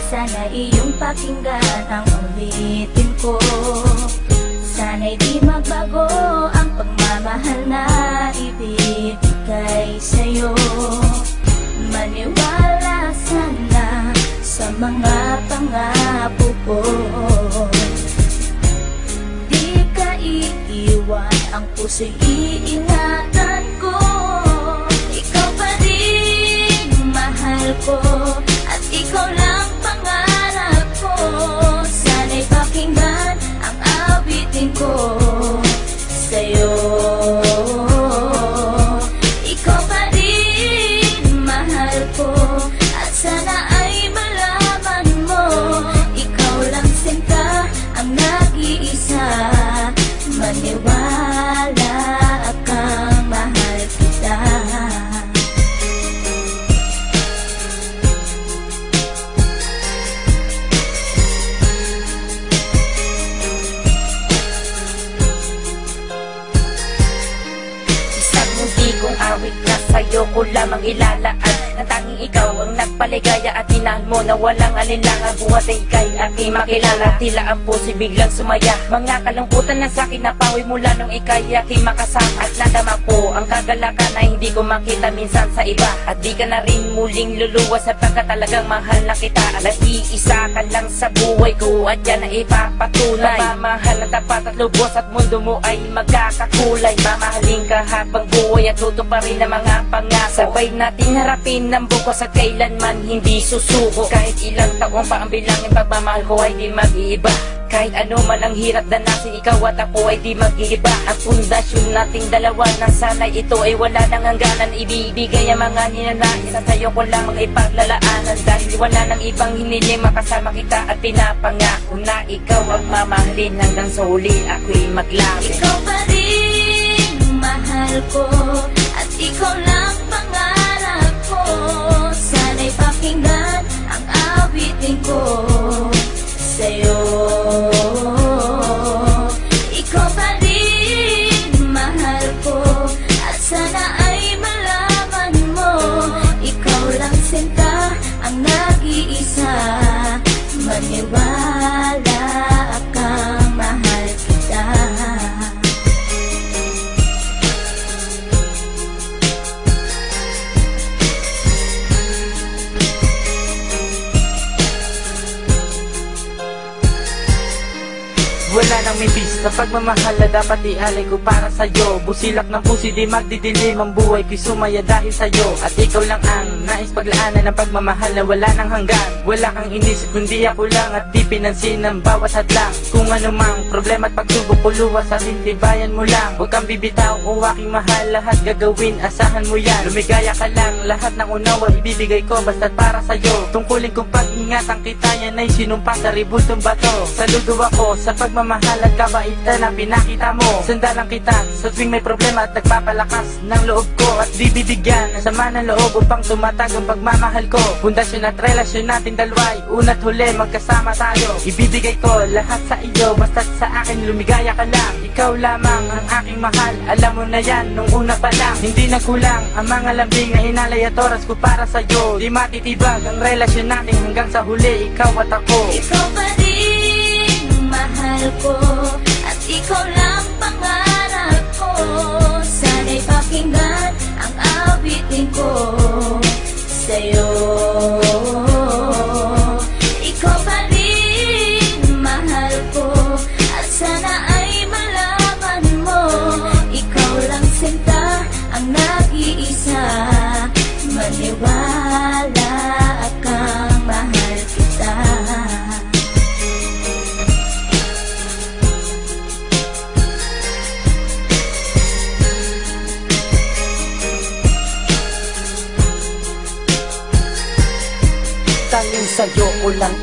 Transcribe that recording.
sana iyong pakinggan ang ulitin ko. Sana'y di magbago ang pagmamahal na ibibigay sa'yo. Maniwala sana sa mga pangako ko. Di ka iiwan, ang puso'y iingatan ko. Ikaw pa rin mahal ko, at ikaw lang pangarap ko. Sana'y pakinggan ang awitin ko sa'yo. Ikaw pa rin mahal ko, at sana ay malaman mo, ikaw lang sinta ang nag-iisa. Maniwala kang mahal kita. Isang hindi kong awit na sa'yo ko lamang ilalaan, na tanging ikaw ang nagpaligaya at hinahal mo na walang alinlangan. Buhat ay ika'y aking makilala, tila ang puso'y biglang sumaya. Mga kalungkutan na sa'kin napawi mula nung ika'y aking makasama, at nadama ko ang kagalakan na hindi ko makita minsan sa iba. At di ka na rin muling luluwas sapagkat talagang mahal na kita. At iisa ka lang sa buhay ko, at yan na ipapatunay. Mamahal na tapat at lubos, at mundo mo ay magkakakulay. Mamahalin ka habang buhay at tutuparin ang mga pangako. Sabay natin harapin ng bukos at kailanman hindi susuko. Kahit ilang taong pa ang bilangin, pagmamahal ko ay di mag-iiba. Kahit ano man ang hirap danasin, ikaw at ako ay di mag-iiba. Ang pundasyon nating dalawa na sana'y ito ay wala nang hangganan. Ibibigay ang mga ninanais at sa'yo ko lang ipaglalaanan. Dahil wala nang ibang hiniling, makasama kita at pinapangako na ikaw ang mamahalin hanggang sa huli ako'y maglapit. Ikaw pa rin mahal ko, at ikaw lang pangarap ko. Sana'y pakinggan ang awitin ko sa'yo. Ikaw pa rin mahal ko, at sana ay malaman mo, ikaw lang sinta ang nag-iisa. Maniwala kang mahal kita. Wala nang mibis sa pagmamahal na dapat ialay ko para sa'yo. Busilak ng puso di magdidilim ang buhay ko'y sumaya dahil sa'yo. At ikaw lang ang nais paglaanan ng pagmamahal na wala nang hanggan. Wala kang inisip kundi ako lang, at di pinansin ang bawat hadlang. Kung ano mang problema at pagsubok ko luwas sa tintibayan mo lang. Huwag kang bibitaw o aking mahal, lahat gagawin asahan mo yan. Lumigaya ka lang, lahat ng unawa ibibigay ko basta't para sa'yo. Tungkulin kong pag-ingatan kita, yan ay sinumpa sa ribultong bato. Saludo ako sa pagmamahal at kabaitan na pinakita mo. Sandalang kita sa tuwing may problema at nagpapalakas ng loob ko. At di bibigyan ng sama ng loob upang tumatag ang pagmamahal ko. Pundasyon at relasyon natin dalawa'y una't huli magkasama tayo. Ibibigay ko lahat sa iyo basta't sa akin lumigaya ka lang. Ikaw lamang ang aking mahal, alam mo na yan nung una pa lang. Hindi nagkulang ang mga lambing na inalay at oras ko para sa'yo. Di matitibag ang relasyon natin hanggang sa huli, ikaw at ako. Ikaw pa rin mahal ko, at ikaw lang pangarap ko. Sana'y pakinggan ang awitin ko sa'yo. Ikaw pa rin mahal ko, at sana ay malaman mo, ikaw lang sinta ang nag-iisa. Maniwala kang mahal kita. Tanging sa'yo ko lang